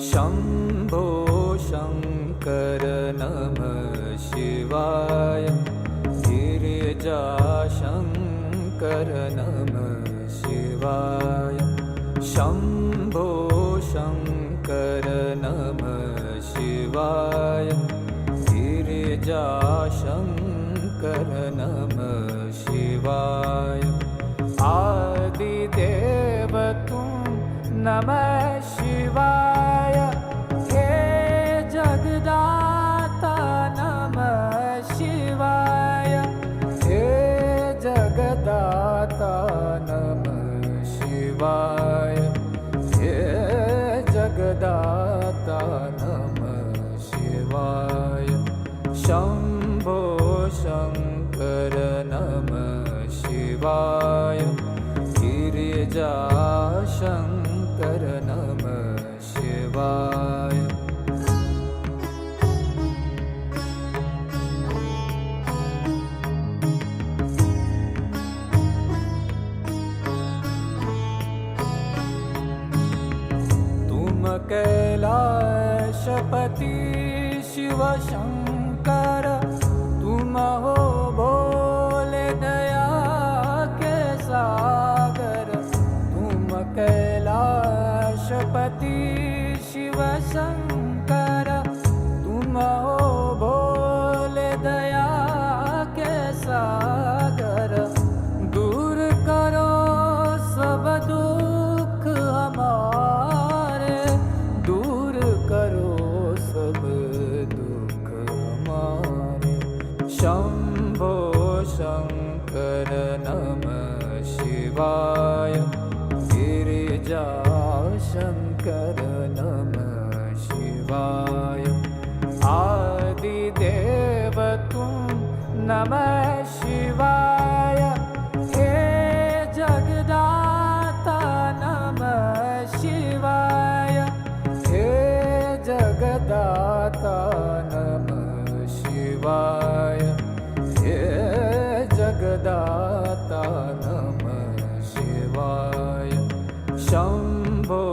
शम्भो शङ्कर नमः शिवाय। गिरिजाशङ्कर नमः शिवाय। शम्भो शङ्कर नमः शिवाय। गिरिजाशङ्कर नमः शिवाय। आदिदेव तुम नमः शिवाय। हे जगदाता नमः शिवाय। हे जगदाता नमः शिवाय। हे जगदाता नमः शिवाय। शम्भो शङ्कर नमः शिवाय। गिरिजाशङ्कर नमः शिवाय। तुम कैलाशपति शिव शंकर। तुम हो भोले दया के सागर। तुम कैलाशपति शिव शंकर। तुम हो भोले दया के सागर। दूर करो सब दुख हमारे। दूर करो सब दुख हमारे। शम्भो शङ्कर नमः शिवाय। गिरिजाशङ्कर नमः शिवाय। आदिदेव तुम नमः शिवाय। हे जगदाता नमः शिवाय। हे जगदाता नमः शिवाय। हे जगदाता नमः शिवाय। शम्भो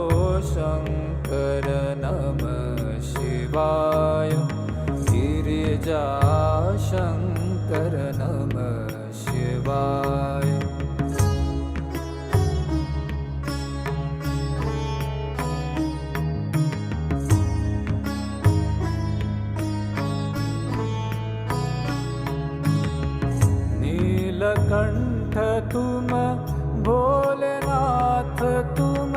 शङ्कर नमः शिवाय। गिरिजाशङ्कर नमः शिवाय। नीलकंठ तुम भोलेनाथ तुम।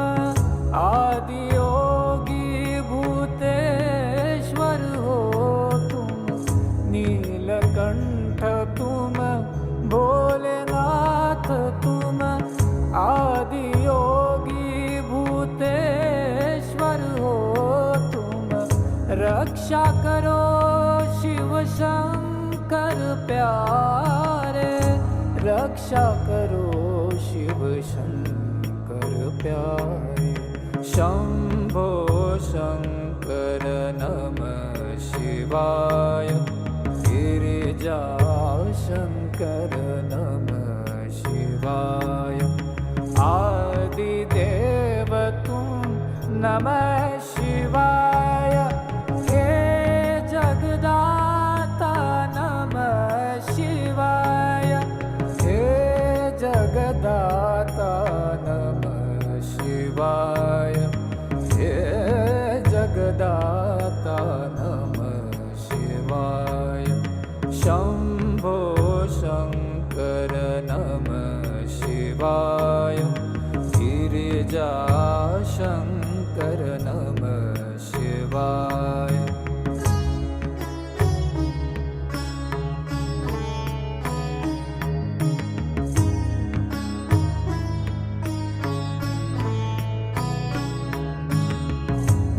आदियोगी भूतेश्वर हो तुम। नीलकंठ तुम भोलेनाथ तुम। आदियोगी भूतेश्वर हो तुम। रक्षा करो शिव शंकर प्यारे। रक्षा करो शिव शंकर प्यारे। शम्भो शङ्कर नमः शिवाय। गिरिजाशङ्कर नमः शिवाय। आदिदेव तुम नमः शिवाय। हे जगदाता नमः शिवाय। हे जगदाता नमः शिवाय। हे जगदाता नमः शिवाय। शम्भो शङ्कर नमः शिवाय। गिरिजाशङ्कर नमः शिवाय।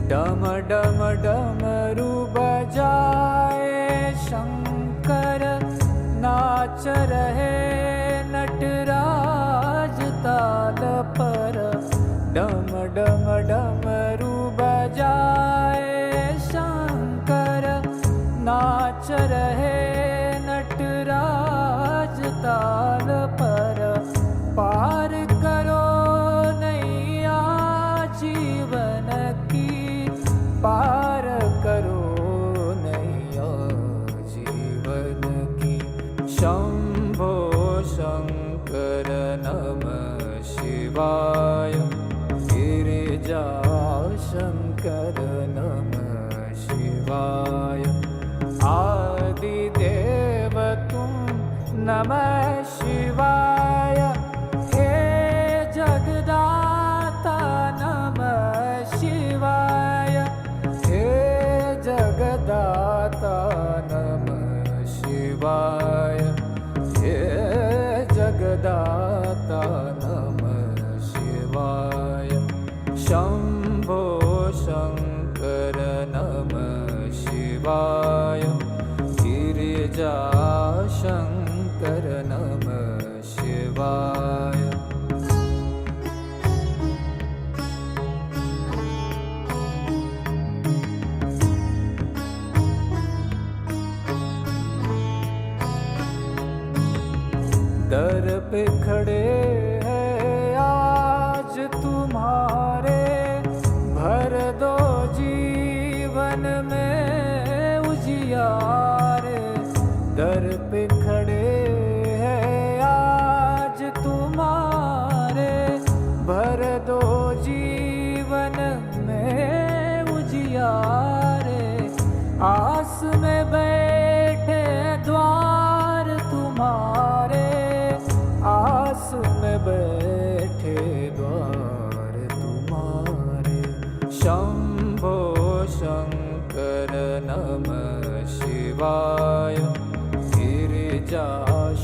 डम डम डमरू बजाए शंकर। नाच रहे नटराज ताल पर। डम डम डमरू बजाए शंकर। नाच रहे नटराज ताल पर। पार करो नैया जीवन की। शिवाय गिरिजाशङ्कर नमः शिवाय आदिदेव तुम नमः शिवाय हे जगदाता नमः शिवाय हे जगदाता नमः शिवाय हे जगदाता नमः शिवाय शम्भो शङ्कर नमः शिवाय गिरिजाशङ्कर नमः शिवाय दर पे खड़े हैं आज तुम्हारे भर दो जीवन में उजियारे दर पे खड़े हैं आज तुम्हारे भर दो जीवन में उजियारे आस में बैठे द्वार तुम्हारे आस में बैठे द्वार तुम्हारे शंभो शंकर नमः शिवाय गिरिजा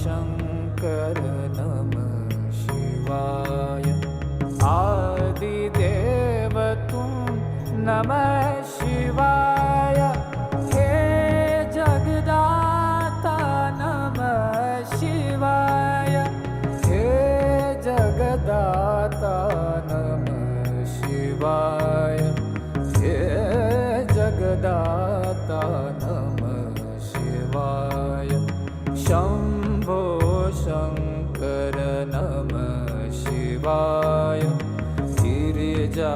शंकर नमः शिवाय आदिदेव तुम नमः शिवाय हे जगदाता नमः शिवाय हे जगदाता नमः शिवाय हे जगदाता नमः शिवाय शंभो शंकर नमः शिवाय गिरिजा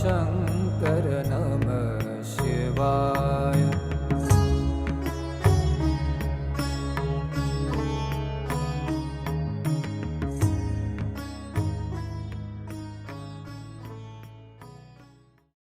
शंकर नमः शिवाय